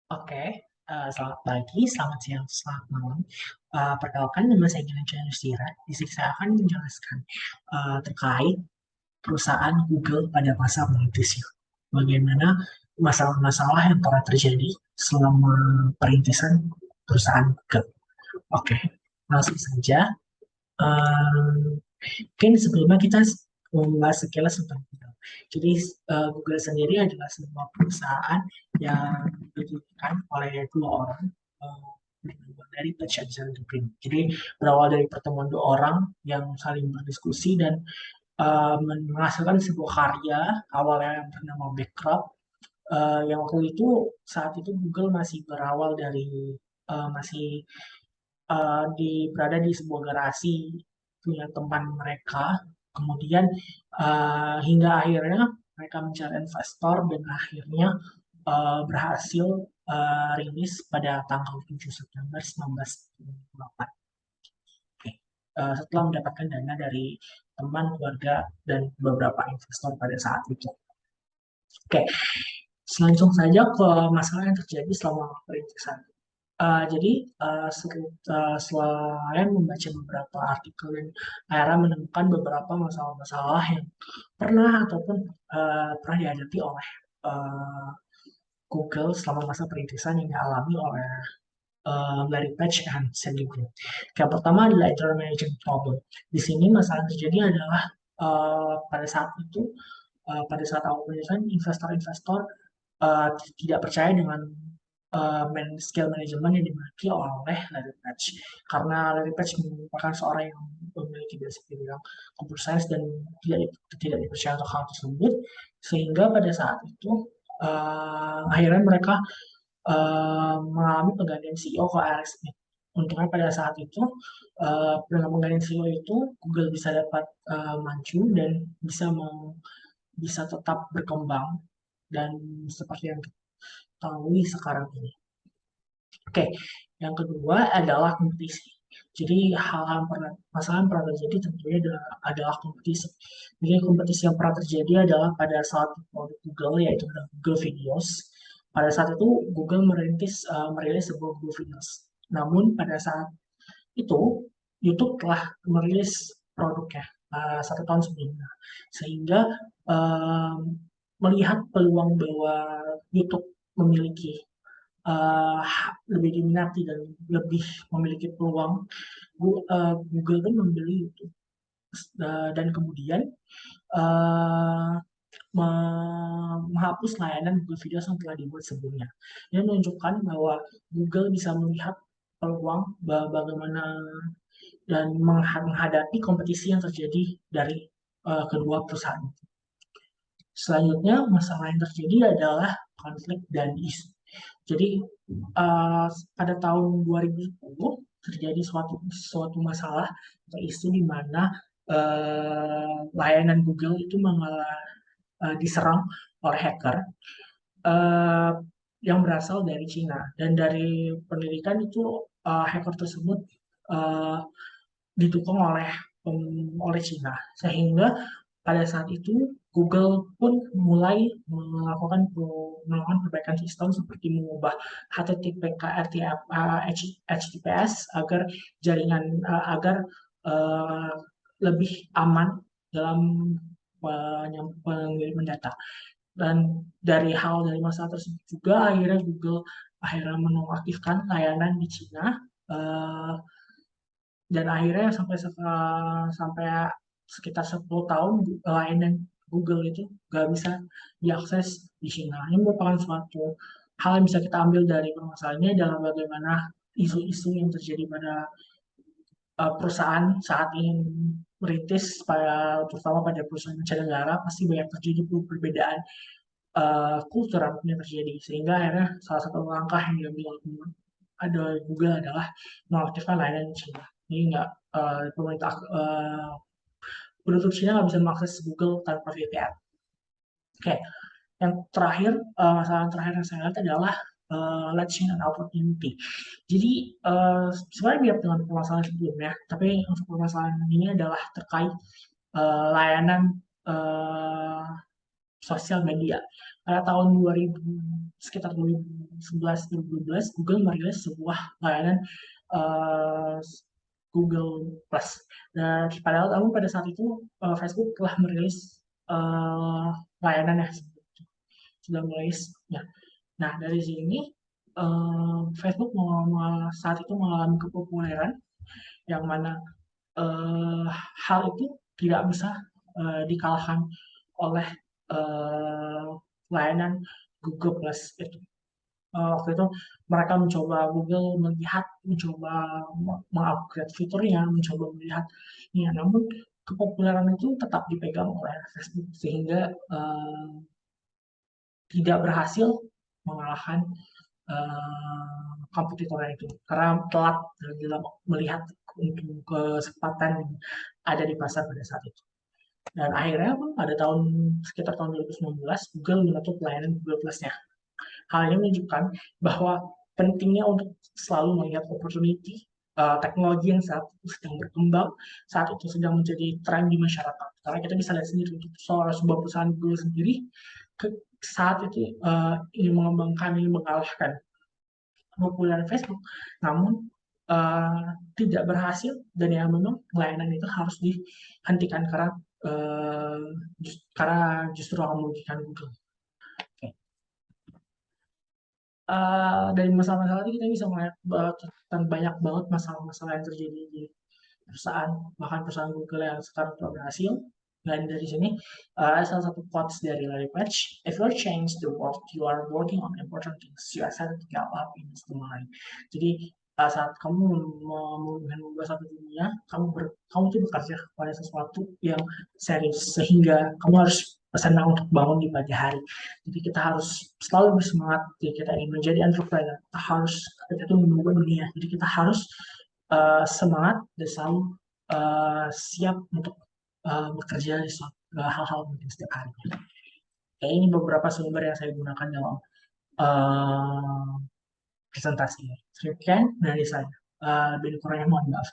Oke, selamat pagi, selamat siang, selamat malam. Perkenalkan nama saya Ginanjar Yusdira. Di sini saya akan menjelaskan terkait perusahaan Google pada masa merintisnya. Bagaimana masalah-masalah yang pernah terjadi selama perintisan perusahaan Google. Oke, langsung saja. Mungkin sebelumnya kita membahas sekilas tentang Google. Jadi Google sendiri adalah sebuah perusahaan yang didirikan oleh dua orang dari Dutch and Green. Jadi berawal dari pertemuan dua orang yang saling berdiskusi dan menghasilkan sebuah karya awalnya yang bernama Backrub. Yang waktu itu saat itu Google masih berawal dari masih berada di sebuah garasi punya teman mereka. Kemudian hingga akhirnya mereka mencari investor dan akhirnya berhasil rilis pada tanggal 7 September 1998. Oke. Setelah mendapatkan dana dari teman, keluarga, dan beberapa investor pada saat itu. Oke, langsung saja ke masalah yang terjadi selama perintisan. Jadi selain membaca beberapa artikel dan akhirnya menemukan beberapa masalah-masalah yang pernah ataupun pernah dihadapi oleh uh, Google selama masa perintisan yang dialami oleh Larry Page dan Sandy Green. Yang pertama adalah internal management problem. Di sini masalah yang terjadi adalah pada saat itu, pada saat awal perintisan, investor-investor tidak percaya dengan skill manajemen yang dimiliki oleh Larry Page. Karena Larry Page merupakan seorang yang memiliki basic di bidang computer science dan tidak dipercaya untuk hal tersebut, sehingga pada saat itu akhirnya mereka mengalami penggantian CEO ke Alex Smith. Untungnya pada saat itu dengan penggantian CEO itu Google bisa dapat maju dan bisa tetap berkembang dan seperti yang kita ketahui sekarang ini. Oke, yang kedua adalah kompetisi. Jadi hal-hal yang pernah, masalah yang pernah terjadi tentunya adalah kompetisi. Jadi kompetisi yang pernah terjadi adalah pada saat produk Google, yaitu Google Videos. Pada saat itu Google merilis sebuah Google Videos. Namun pada saat itu YouTube telah merilis produknya 1 tahun sebelumnya, sehingga um, melihat peluang bahwa YouTube memiliki uh, lebih diminati dan lebih memiliki peluang, Google pun membeli YouTube. Dan kemudian uh, menghapus layanan Google Videos yang telah dibuat sebelumnya. Ini menunjukkan bahwa Google bisa melihat peluang bagaimana dan menghadapi kompetisi yang terjadi dari kedua perusahaan. Selanjutnya, masalah yang terjadi adalah konflik dan isu. Jadi, uh, pada tahun 2010 terjadi suatu masalah atau isu di mana layanan Google itu diserang oleh hacker uh, yang berasal dari Cina. Dan dari penelitian itu hacker tersebut uh, didukung oleh Cina, sehingga pada saat itu Google pun mulai melakukan perbaikan sistem seperti mengubah HTTP ke HTTPS agar agar uh, lebih aman dalam pengiriman data. Dan dari masalah tersebut juga akhirnya menonaktifkan layanan di Cina, uh, dan akhirnya sampai sekitar 10 tahun layanan Google itu nggak bisa diakses di China. Ini merupakan suatu hal yang bisa kita ambil dari permasalahannya dalam bagaimana isu-isu yang terjadi pada perusahaan saat ini merintis, terutama pada perusahaan mancanegara, pasti banyak terjadi perbedaan kultur yang terjadi, sehingga akhirnya salah satu langkah yang diambil ada Google adalah mengaktifkan layanan Cina. Jadi nggak pemerintah penduduk Cina nggak bisa mengakses Google tanpa VPN. Oke, yang terakhir, masalah yang terakhir yang saya lihat adalah latching and opportunity. Jadi sebenarnya mirip dengan permasalahan sebelumnya, tapi untuk permasalahan ini adalah terkait layanan sosial media. pada tahun 2000, sekitar 2011 2012, Google merilis sebuah layanan eh, Google Plus. Dan padahal namun pada saat itu Facebook telah merilis layanannya, sudah mulai ya. Nah, dari sini Facebook saat itu mengalami kepopuleran yang mana eh, hal itu tidak bisa dikalahkan oleh eh, layanan Google Plus itu. Waktu itu mereka mencoba, Google mencoba mengupgrade fiturnya, mencoba melihat ya, namun kepopuleran itu tetap dipegang oleh Facebook sehingga tidak berhasil mengalahkan kompetitornya itu karena telat dalam melihat untuk kesempatan yang ada di pasar pada saat itu. Dan akhirnya pun pada sekitar tahun 2019 Google menutup layanan Google Plus-nya. Hal ini menunjukkan bahwa pentingnya untuk selalu melihat opportunity teknologi yang saat itu sedang berkembang, saat itu sedang menjadi tren di masyarakat. Karena kita bisa lihat sendiri untuk sebuah perusahaan Google sendiri ke saat itu ingin mengembangkan, ingin mengalahkan populer Facebook, namun eh, tidak berhasil dan yang memang layanan itu harus dihentikan karena eh, justru akan merugikan Google. Oke. Dari masalah-masalah ini kita bisa melihat banyak banget masalah-masalah yang terjadi di perusahaan, bahkan perusahaan Google yang sekarang telah berhasil. Dan dari sini ada salah satu quotes dari Larry Page: "If you change the world, you are working on important things. You are setting up in the mind." Jadi saat kamu mengubah satu dunia, kamu tuh bekerja pada sesuatu yang serius sehingga kamu harus senang untuk bangun di pagi hari. Jadi kita harus selalu bersemangat. Jadi kita ingin menjadi entrepreneur, kita tuh mengubah dunia. Jadi kita harus semangat dan selalu siap untuk bekerja di hal-hal penting setiap hari. Kayak ini beberapa sumber yang saya gunakan dalam uh, presentasi. Sekian dari saya. Lebih kurangnya mohon maaf.